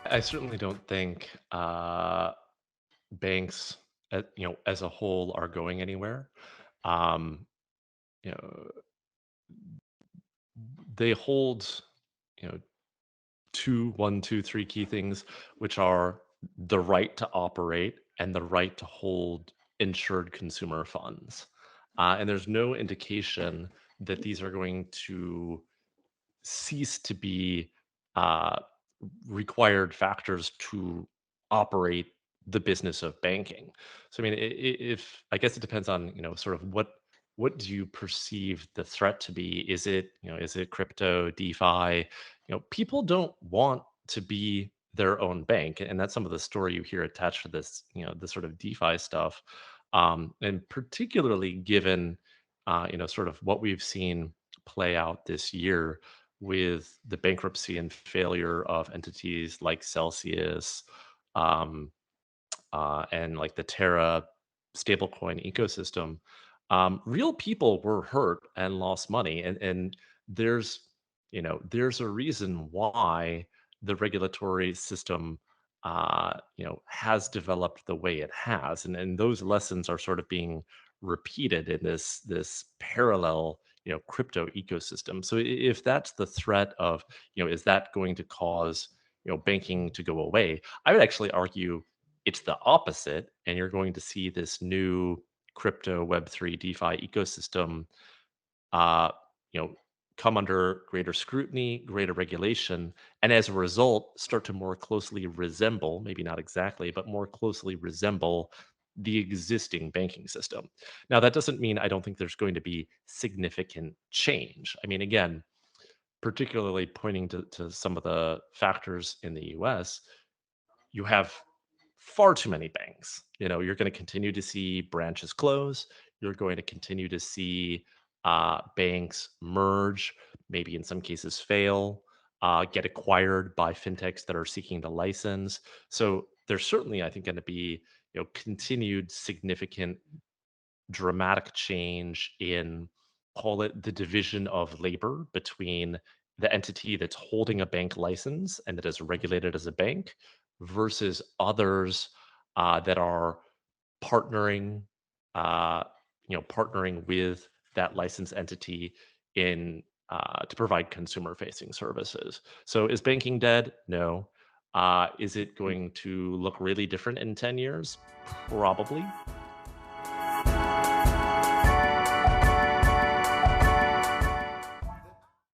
I certainly don't think banks, as a whole, are going anywhere. Um, you know, they hold, you know, one, two, three key things, which are the right to operate and the right to hold insured consumer funds. And there's no indication that these are going to cease to be uh, required factors to operate the business of banking. So, I mean, if I guess it depends on sort of what do you perceive the threat to be? Is it crypto, DeFi? People don't want to be their own bank, and that's some of the story you hear attached to this. The sort of DeFi stuff, and particularly given sort of what we've seen play out this year with the bankruptcy and failure of entities like Celsius, um, and like the Terra stablecoin ecosystem. Real people were hurt and lost money, and there's there's a reason why the regulatory system has developed the way it has, and those lessons are sort of being repeated in this parallel crypto ecosystem. So if that's the threat of is that going to cause banking to go away, I would actually argue it's the opposite, and you're going to see this new crypto Web3 DeFi ecosystem, uh, you know, come under greater scrutiny, greater regulation, and as a result, start to more closely resemble, maybe not exactly, but more closely resemble the existing banking system. Now, that doesn't mean I don't think there's going to be significant change. I mean, again, particularly pointing to some of the factors in the US, you have far too many banks. You're going to continue to see branches close. You're going to continue to see banks merge, maybe in some cases fail, get acquired by fintechs that are seeking the license. So there's certainly, I think, going to be continued significant dramatic change in, call it, the division of labor between the entity that's holding a bank license and that is regulated as a bank versus others that are partnering, uh, partnering with that licensed entity in to provide consumer-facing services. So, is banking dead? No. Is it going to look really different in 10 years? Probably.